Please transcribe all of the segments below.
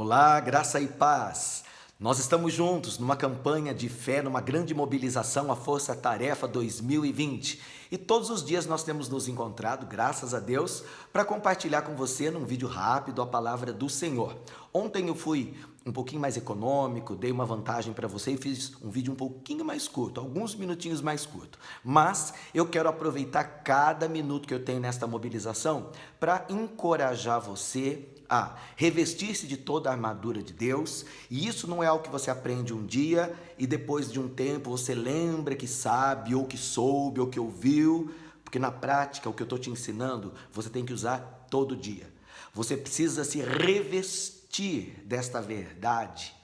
Olá, graça e paz. Nós estamos juntos numa campanha de fé, numa grande mobilização, a Força Tarefa 2020. E todos os dias nós temos nos encontrado, graças a Deus, para compartilhar com você num vídeo rápido a palavra do Senhor. Ontem eu fui um pouquinho mais econômico, dei uma vantagem para você e fiz um vídeo um pouquinho mais curto, alguns minutinhos mais curto. Mas eu quero aproveitar cada minuto que eu tenho nesta mobilização para encorajar você a revestir-se de toda a armadura de Deus, e isso não é algo que você aprende um dia e depois de um tempo você lembra que sabe, ou que soube, ou que ouviu, porque na prática o que eu estou te ensinando você tem que usar todo dia. Você precisa se revestir desta verdade,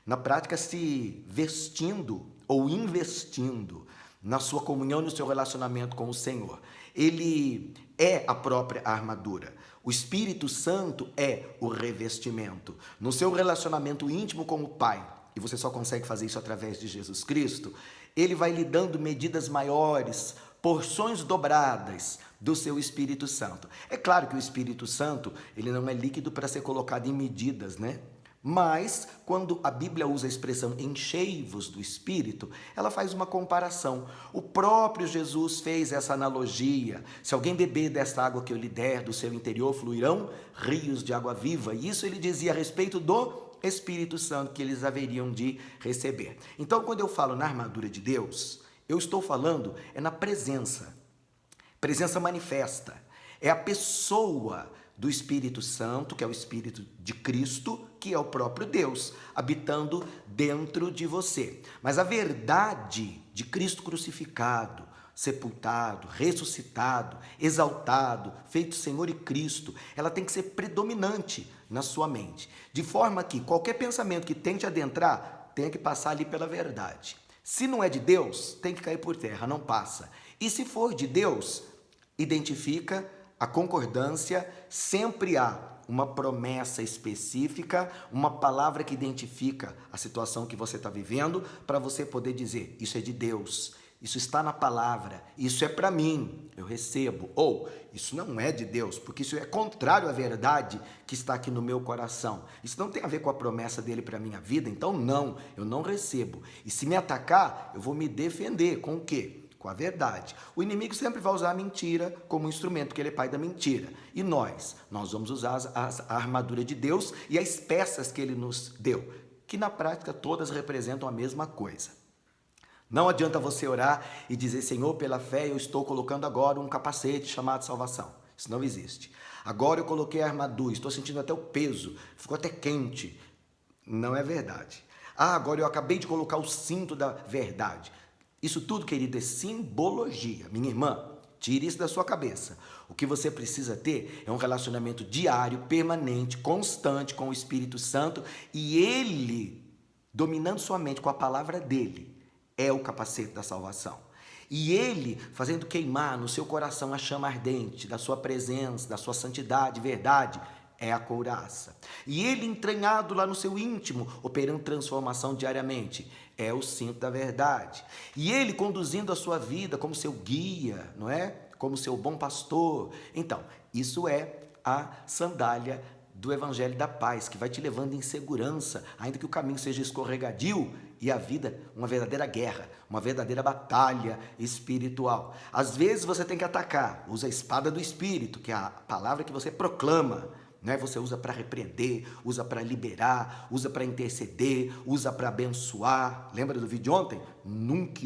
na prática se vestindo ou investindo na sua comunhão e no seu relacionamento com o Senhor. Ele é a própria armadura. O Espírito Santo é o revestimento. No seu relacionamento íntimo com o Pai, e você só consegue fazer isso através de Jesus Cristo, Ele vai lhe dando medidas maiores, porções dobradas do seu Espírito Santo. É claro que o Espírito Santo, ele não é líquido para ser colocado em medidas, né? Mas, quando a Bíblia usa a expressão enchei-vos do Espírito, ela faz uma comparação. O próprio Jesus fez essa analogia. Se alguém beber desta água que eu lhe der, do seu interior fluirão rios de água viva. E isso ele dizia a respeito do Espírito Santo que eles haveriam de receber. Então, quando eu falo na armadura de Deus, eu estou falando na presença manifesta. É a pessoa do Espírito Santo, que é o Espírito de Cristo, que é o próprio Deus, habitando dentro de você. Mas a verdade de Cristo crucificado, sepultado, ressuscitado, exaltado, feito Senhor e Cristo, ela tem que ser predominante na sua mente, de forma que qualquer pensamento que tente adentrar, tenha que passar ali pela verdade. Se não é de Deus, tem que cair por terra, não passa. E se for de Deus, identifica a concordância, sempre há uma promessa específica, uma palavra que identifica a situação que você está vivendo, para você poder dizer, isso é de Deus, isso está na palavra, isso é para mim, eu recebo. Ou, isso não é de Deus, porque isso é contrário à verdade que está aqui no meu coração. Isso não tem a ver com a promessa dele para a minha vida, então não, eu não recebo. E se me atacar, eu vou me defender com o quê? Com a verdade. O inimigo sempre vai usar a mentira como instrumento, porque ele é pai da mentira. E nós vamos usar a armadura de Deus e as peças que ele nos deu, que na prática todas representam a mesma coisa. Não adianta você orar e dizer, Senhor, pela fé eu estou colocando agora um capacete chamado salvação. Isso não existe. Agora eu coloquei a armadura, estou sentindo até o peso, ficou até quente. Não é verdade. Agora eu acabei de colocar o cinto da verdade. Isso tudo, querido, é simbologia. Minha irmã, tire isso da sua cabeça. O que você precisa ter é um relacionamento diário, permanente, constante com o Espírito Santo, e Ele, dominando sua mente com a palavra dEle, é o capacete da salvação. E Ele fazendo queimar no seu coração a chama ardente da sua presença, da sua santidade, verdade, é a couraça. E Ele entranhado lá no seu íntimo, operando transformação diariamente, é o cinto da verdade. E Ele conduzindo a sua vida como seu guia, não é? Como seu bom pastor. Então, isso é a sandália do Evangelho da Paz, que vai te levando em segurança, ainda que o caminho seja escorregadio e a vida uma verdadeira guerra, uma verdadeira batalha espiritual. Às vezes você tem que atacar, usa a espada do Espírito, que é a palavra que você proclama. Você usa para repreender, usa para liberar, usa para interceder, usa para abençoar. Lembra do vídeo de ontem? Nunca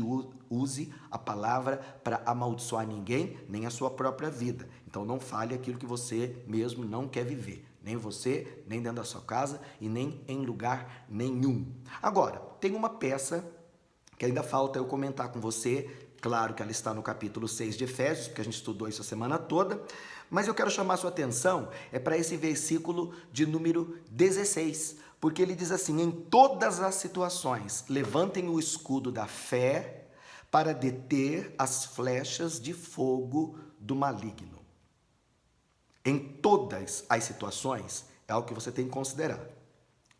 use a palavra para amaldiçoar ninguém, nem a sua própria vida. Então não fale aquilo que você mesmo não quer viver. Nem você, nem dentro da sua casa e nem em lugar nenhum. Agora, tem uma peça que ainda falta eu comentar com você. Claro que ela está no capítulo 6 de Efésios, porque a gente estudou isso a semana toda, mas eu quero chamar a sua atenção para esse versículo de número 16, porque ele diz assim, em todas as situações, levantem o escudo da fé para deter as flechas de fogo do maligno. Em todas as situações, é algo que você tem que considerar.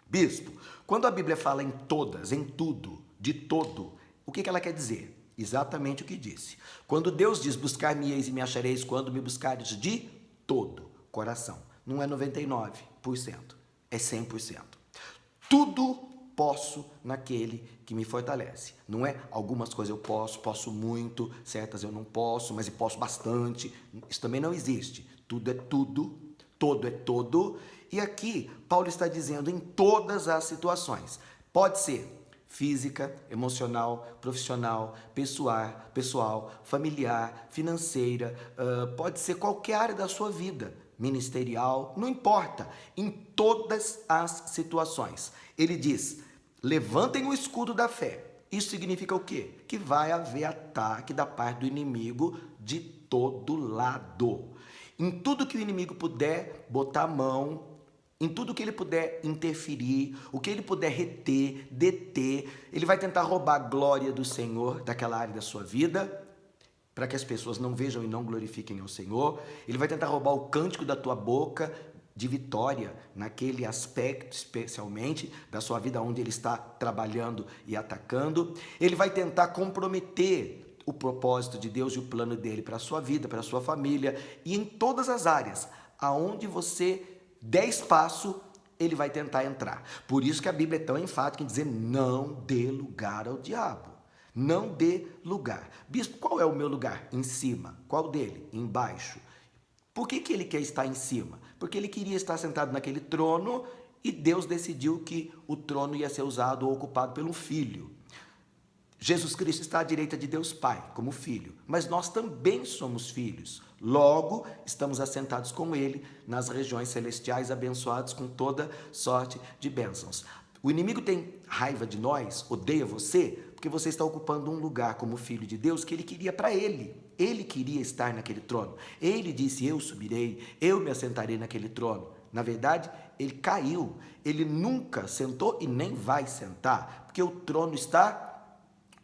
Bispo, quando a Bíblia fala em todas, em tudo, de todo, o que ela quer dizer? Exatamente o que disse. Quando Deus diz, buscar-me-eis e me achareis quando me buscares de todo coração. Não é 99%, é 100%. Tudo posso naquele que me fortalece. Não é algumas coisas eu posso muito, certas eu não posso, mas eu posso bastante. Isso também não existe. Tudo é tudo, todo é todo. E aqui Paulo está dizendo em todas as situações. Pode ser física, emocional, profissional, pessoal, familiar, financeira, pode ser qualquer área da sua vida, ministerial, não importa, em todas as situações. Ele diz: levantem o escudo da fé. Isso significa o quê? Que vai haver ataque da parte do inimigo de todo lado. Em tudo que o inimigo puder botar a mão, em tudo que ele puder interferir, o que ele puder reter, deter, ele vai tentar roubar a glória do Senhor daquela área da sua vida, para que as pessoas não vejam e não glorifiquem ao Senhor. Ele vai tentar roubar o cântico da tua boca de vitória, naquele aspecto especialmente da sua vida onde ele está trabalhando e atacando. Ele vai tentar comprometer o propósito de Deus e o plano dele para a sua vida, para a sua família, e em todas as áreas, aonde você 10 passos, ele vai tentar entrar. Por isso que a Bíblia é tão enfática em dizer: não dê lugar ao diabo. Não dê lugar. Bispo, qual é o meu lugar? Em cima. Qual dele? Embaixo. Por que ele quer estar em cima? Porque ele queria estar sentado naquele trono e Deus decidiu que o trono ia ser usado ou ocupado pelo filho. Jesus Cristo está à direita de Deus Pai, como filho, mas nós também somos filhos. Logo, estamos assentados com Ele nas regiões celestiais, abençoados com toda sorte de bênçãos. O inimigo tem raiva de nós, odeia você, porque você está ocupando um lugar como filho de Deus que Ele queria para Ele. Ele queria estar naquele trono. Ele disse: eu subirei, eu me assentarei naquele trono. Na verdade, ele caiu. Ele nunca sentou e nem vai sentar, porque o trono está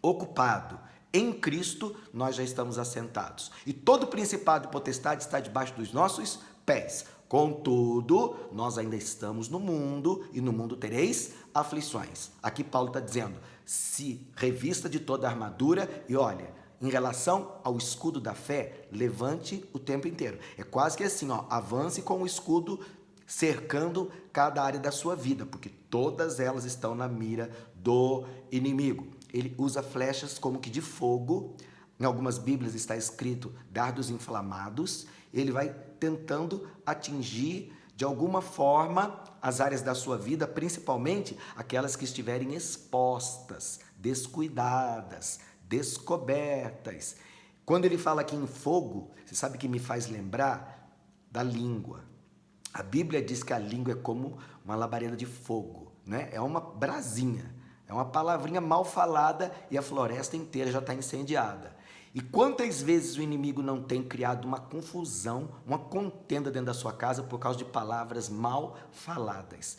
ocupado. Em Cristo, nós já estamos assentados. E todo principado e potestade está debaixo dos nossos pés. Contudo, nós ainda estamos no mundo, e no mundo tereis aflições. Aqui Paulo está dizendo: se revista de toda a armadura, e olha, em relação ao escudo da fé, levante o tempo inteiro. É quase que assim, avance com o escudo cercando cada área da sua vida, porque todas elas estão na mira do inimigo. Ele usa flechas como que de fogo. Em algumas Bíblias está escrito dardos inflamados. Ele vai tentando atingir de alguma forma as áreas da sua vida, principalmente aquelas que estiverem expostas, descuidadas, descobertas. Quando ele fala aqui em fogo, você sabe que me faz lembrar da língua. A Bíblia diz que a língua é como uma labareda de fogo, né? É uma brasinha. É uma palavrinha mal falada e a floresta inteira já está incendiada. E quantas vezes o inimigo não tem criado uma confusão, uma contenda dentro da sua casa por causa de palavras mal faladas?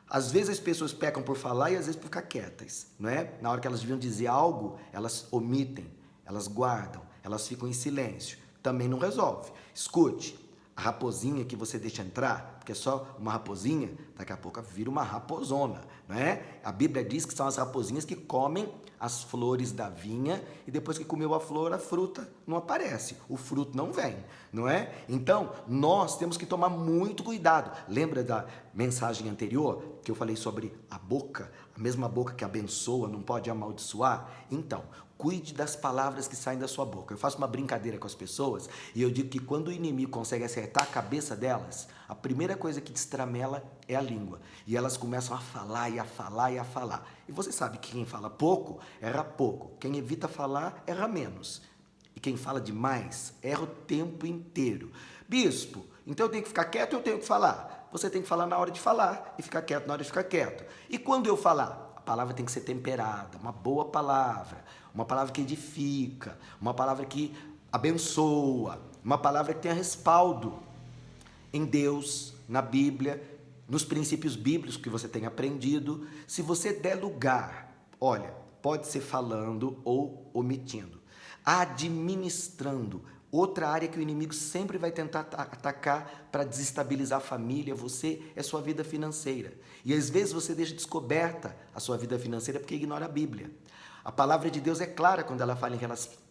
Às vezes as pessoas pecam por falar e às vezes por ficar quietas, não é? Na hora que elas deviam dizer algo, elas omitem, elas guardam, elas ficam em silêncio. Também não resolve. Escute. A raposinha que você deixa entrar, porque é só uma raposinha, daqui a pouco vira uma raposona, não é? A Bíblia diz que são as raposinhas que comem as flores da vinha e depois que comeu a flor, a fruta não aparece, o fruto não vem, não é? Então, nós temos que tomar muito cuidado. Lembra da mensagem anterior que eu falei sobre a boca? A mesma boca que abençoa não pode amaldiçoar? Então, cuide das palavras que saem da sua boca. Eu faço uma brincadeira com as pessoas e eu digo que quando o inimigo consegue acertar a cabeça delas, a primeira coisa que destramela é a língua. E elas começam a falar e a falar e a falar. E você sabe que quem fala pouco, erra pouco. Quem evita falar, erra menos. E quem fala demais, erra o tempo inteiro. Bispo, então eu tenho que ficar quieto ou eu tenho que falar? Você tem que falar na hora de falar e ficar quieto na hora de ficar quieto. E quando eu falar? A palavra tem que ser temperada, uma boa palavra, uma palavra que edifica, uma palavra que abençoa, uma palavra que tenha respaldo em Deus, na Bíblia, nos princípios bíblicos que você tem aprendido. Se você der lugar, olha, pode ser falando ou omitindo, administrando, Outra área que o inimigo sempre vai tentar atacar para desestabilizar a família, você, é sua vida financeira. E às vezes você deixa descoberta a sua vida financeira porque ignora a Bíblia. A palavra de Deus é clara quando ela fala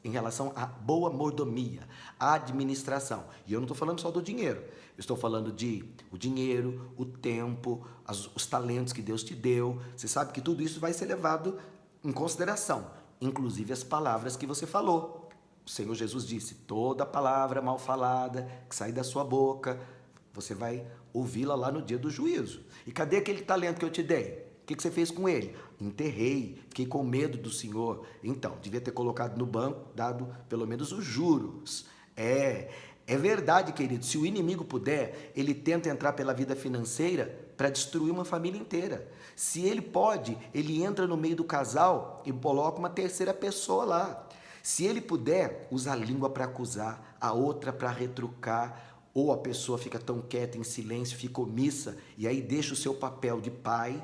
em relação à boa mordomia, à administração. E eu não estou falando só do dinheiro. Eu estou falando de o dinheiro, o tempo, os talentos que Deus te deu. Você sabe que tudo isso vai ser levado em consideração, inclusive as palavras que você falou. O Senhor Jesus disse, toda palavra mal falada que sai da sua boca, você vai ouvi-la lá no dia do juízo. E cadê aquele talento que eu te dei? O que você fez com ele? Enterrei, fiquei com medo do Senhor. Então, devia ter colocado no banco, dado pelo menos os juros. É verdade, querido. Se o inimigo puder, ele tenta entrar pela vida financeira para destruir uma família inteira. Se ele pode, ele entra no meio do casal e coloca uma terceira pessoa lá. Se ele puder, usa a língua para acusar, a outra para retrucar, ou a pessoa fica tão quieta, em silêncio, fica omissa, e aí deixa o seu papel de pai,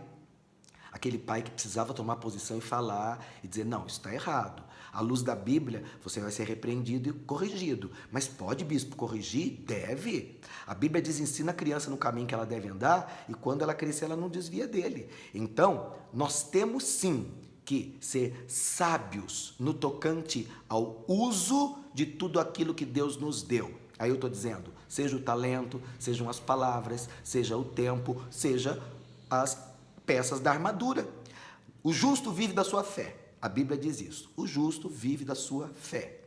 aquele pai que precisava tomar posição e falar, e dizer, não, isso está errado. À luz da Bíblia, você vai ser repreendido e corrigido. Mas pode, bispo, corrigir? Deve. A Bíblia diz, ensina a criança no caminho que ela deve andar, e quando ela crescer, ela não desvia dele. Então, nós temos sim que ser sábios no tocante ao uso de tudo aquilo que Deus nos deu. Aí eu estou dizendo, seja o talento, sejam as palavras, seja o tempo, seja as peças da armadura. O justo vive da sua fé. A Bíblia diz isso. O justo vive da sua fé.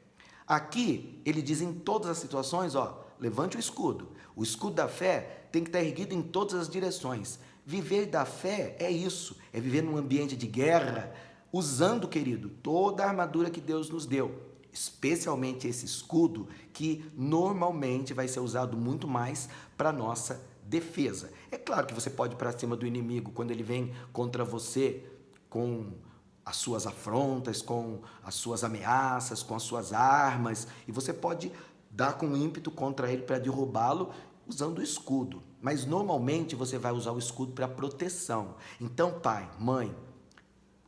Aqui, ele diz em todas as situações, levante o escudo. O escudo da fé tem que estar erguido em todas as direções. Viver da fé é isso, é viver num ambiente de guerra, usando, querido, toda a armadura que Deus nos deu, especialmente esse escudo, que normalmente vai ser usado muito mais para a nossa defesa. É claro que você pode ir para cima do inimigo quando ele vem contra você com as suas afrontas, com as suas ameaças, com as suas armas, e você pode dar com ímpeto contra ele para derrubá-lo usando o escudo. Mas normalmente você vai usar o escudo para proteção. Então, pai, mãe,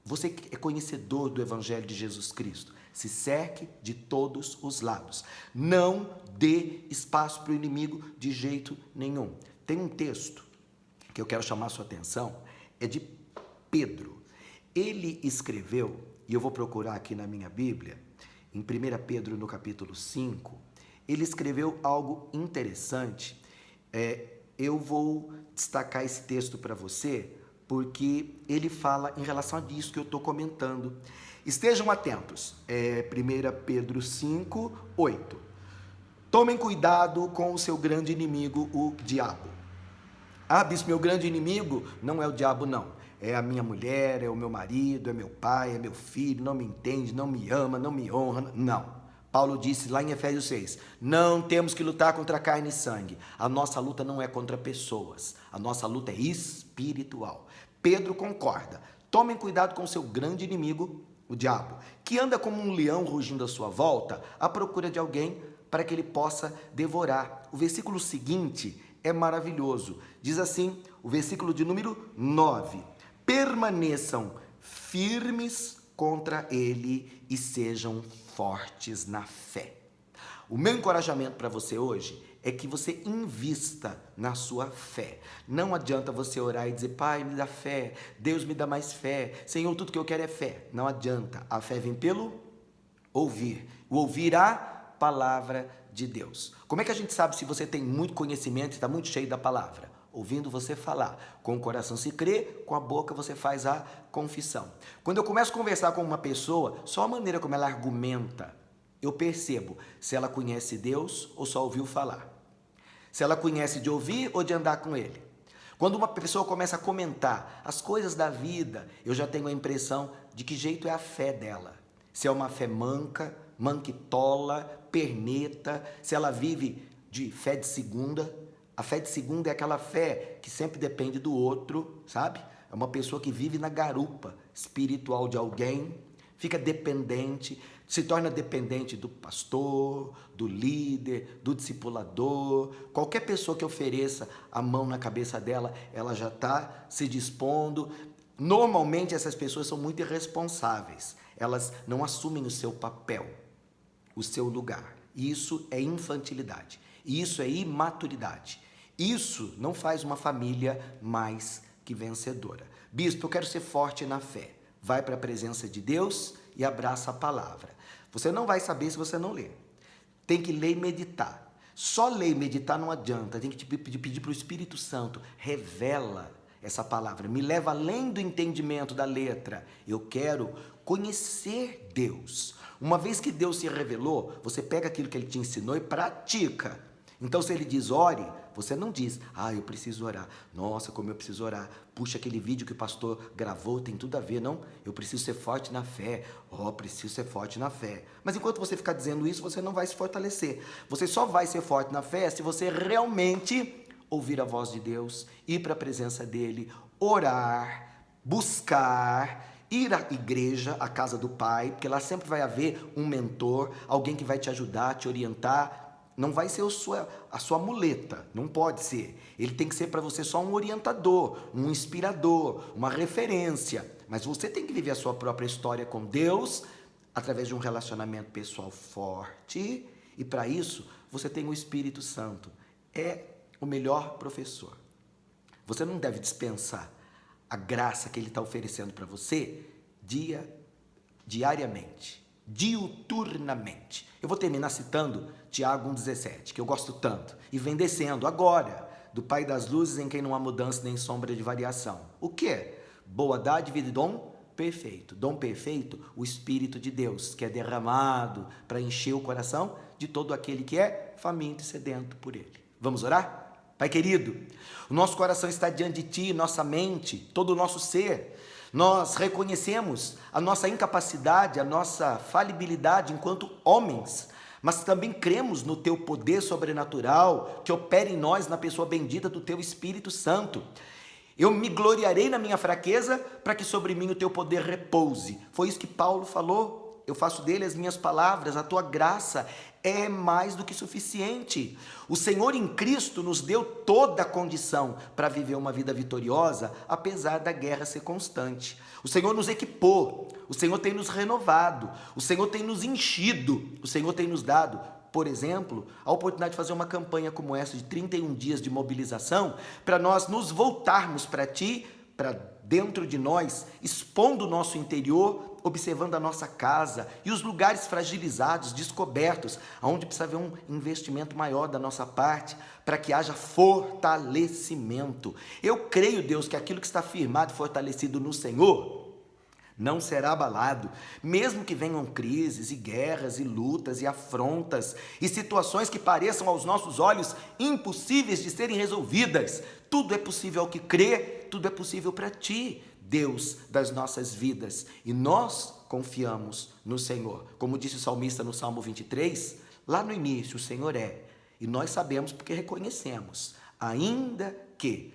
você que é conhecedor do Evangelho de Jesus Cristo, se cerque de todos os lados. Não dê espaço para o inimigo de jeito nenhum. Tem um texto que eu quero chamar a sua atenção, é de Pedro. Ele escreveu, e eu vou procurar aqui na minha Bíblia, em 1 Pedro, no capítulo 5, ele escreveu algo interessante. Eu vou destacar esse texto para você, porque ele fala em relação a isso que eu estou comentando. Estejam atentos. 1 Pedro 5, 8. Tomem cuidado com o seu grande inimigo, o diabo. Ah, bispo, meu grande inimigo não é o diabo, não. É a minha mulher, é o meu marido, é meu pai, é meu filho, não me entende, não me ama, não me honra. Não. Paulo disse lá em Efésios 6, não temos que lutar contra carne e sangue. A nossa luta não é contra pessoas. A nossa luta é espiritual. Pedro concorda. Tomem cuidado com o seu grande inimigo, o diabo, que anda como um leão rugindo à sua volta, à procura de alguém para que ele possa devorar. O versículo seguinte é maravilhoso. Diz assim, o versículo de número 9. Permaneçam firmes contra ele e sejam fortes na fé. O meu encorajamento para você hoje é que você invista na sua fé. Não adianta você orar e dizer, Pai, me dá fé, Deus me dá mais fé, Senhor, tudo que eu quero é fé. Não adianta. A fé vem pelo ouvir. O ouvir a palavra de Deus. Como é que a gente sabe se você tem muito conhecimento e está muito cheio da palavra? Ouvindo você falar. Com o coração se crê, com a boca você faz a confissão. Quando eu começo a conversar com uma pessoa, só a maneira como ela argumenta, eu percebo se ela conhece Deus ou só ouviu falar. Se ela conhece de ouvir ou de andar com Ele. Quando uma pessoa começa a comentar as coisas da vida, eu já tenho a impressão de que jeito é a fé dela. Se é uma fé manca, manquitola, perneta, se ela vive de fé de segunda. A fé de segunda é aquela fé que sempre depende do outro, sabe? É uma pessoa que vive na garupa espiritual de alguém, fica dependente, se torna dependente do pastor, do líder, do discipulador. Qualquer pessoa que ofereça a mão na cabeça dela, ela já está se dispondo. Normalmente essas pessoas são muito irresponsáveis. Elas não assumem o seu papel, o seu lugar. Isso é infantilidade. Isso é imaturidade. Isso não faz uma família mais que vencedora. Bispo, eu quero ser forte na fé. Vai para a presença de Deus e abraça a palavra. Você não vai saber se você não ler. Tem que ler e meditar. Só ler e meditar não adianta. Tem que pedir para o Espírito Santo. Revela essa palavra. Me leva além do entendimento da letra. Eu quero conhecer Deus. Uma vez que Deus se revelou, você pega aquilo que Ele te ensinou e pratica. Então, se Ele diz ore, você não diz, eu preciso orar. Nossa, como eu preciso orar. Puxa, aquele vídeo que o pastor gravou tem tudo a ver. Não, eu preciso ser forte na fé. Preciso ser forte na fé. Mas enquanto você ficar dizendo isso, você não vai se fortalecer. Você só vai ser forte na fé se você realmente ouvir a voz de Deus, ir para a presença dEle, orar, buscar, ir à igreja, à casa do Pai, porque lá sempre vai haver um mentor, alguém que vai te ajudar, te orientar. Não vai ser a sua muleta, não pode ser. Ele tem que ser para você só um orientador, um inspirador, uma referência. Mas você tem que viver a sua própria história com Deus através de um relacionamento pessoal forte. E para isso, você tem o Espírito Santo. É o melhor professor. Você não deve dispensar a graça que Ele está oferecendo para você diariamente. Diuturnamente. Eu vou terminar citando Tiago 1,17, que eu gosto tanto. E vem descendo agora do Pai das luzes, em quem não há mudança nem sombra de variação. O quê? Boa dádiva e dom perfeito. Dom perfeito, o Espírito de Deus, que é derramado para encher o coração de todo aquele que é faminto e sedento por Ele. Vamos orar? Pai querido, o nosso coração está diante de Ti, nossa mente, todo o nosso ser. Nós reconhecemos a nossa incapacidade, a nossa falibilidade enquanto homens, mas também cremos no Teu poder sobrenatural que opera em nós na pessoa bendita do Teu Espírito Santo. Eu me gloriarei na minha fraqueza para que sobre mim o Teu poder repouse. Foi isso que Paulo falou. Eu faço dele as minhas palavras, a Tua graça é mais do que suficiente. O Senhor em Cristo nos deu toda a condição para viver uma vida vitoriosa, apesar da guerra ser constante. O Senhor nos equipou, o Senhor tem nos renovado, o Senhor tem nos enchido, o Senhor tem nos dado, por exemplo, a oportunidade de fazer uma campanha como essa de 31 dias de mobilização, para nós nos voltarmos para Ti, para dentro de nós, expondo o nosso interior, observando a nossa casa e os lugares fragilizados, descobertos, onde precisa haver um investimento maior da nossa parte, para que haja fortalecimento. Eu creio, Deus, que aquilo que está firmado e fortalecido no Senhor não será abalado, mesmo que venham crises e guerras e lutas e afrontas e situações que pareçam aos nossos olhos impossíveis de serem resolvidas. Tudo é possível ao que crê, tudo é possível para Ti, Deus das nossas vidas, e nós confiamos no Senhor. Como disse o salmista no Salmo 23, lá no início, o Senhor é, e nós sabemos porque reconhecemos, ainda que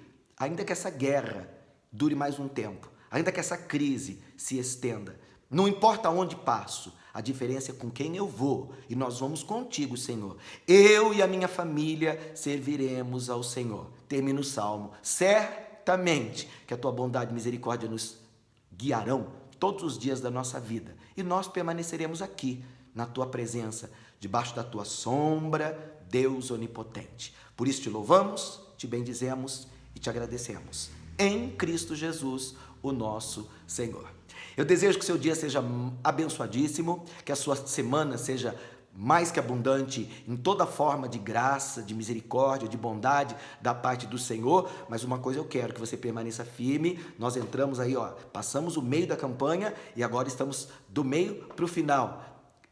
essa guerra dure mais um tempo, ainda que essa crise se estenda, não importa onde passo, a diferença é com quem eu vou, e nós vamos contigo, Senhor. Eu e a minha família serviremos ao Senhor. Termina o Salmo. Certamente que a Tua bondade e misericórdia nos guiarão todos os dias da nossa vida, e nós permaneceremos aqui, na Tua presença, debaixo da Tua sombra, Deus onipotente. Por isso te louvamos, te bendizemos e te agradecemos. Em Cristo Jesus, o nosso Senhor. Eu desejo que seu dia seja abençoadíssimo, que a sua semana seja mais que abundante em toda forma de graça, de misericórdia, de bondade da parte do Senhor. Mas uma coisa eu quero, que você permaneça firme. Nós entramos aí, passamos o meio da campanha e agora estamos do meio para o final.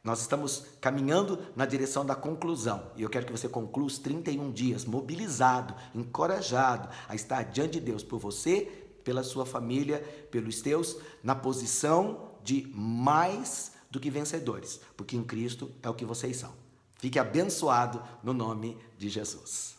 Nós estamos caminhando na direção da conclusão, e eu quero que você conclua os 31 dias mobilizado, encorajado a estar diante de Deus por você, pela sua família, pelos teus, na posição de mais do que vencedores, porque em Cristo é o que vocês são. Fique abençoado no nome de Jesus.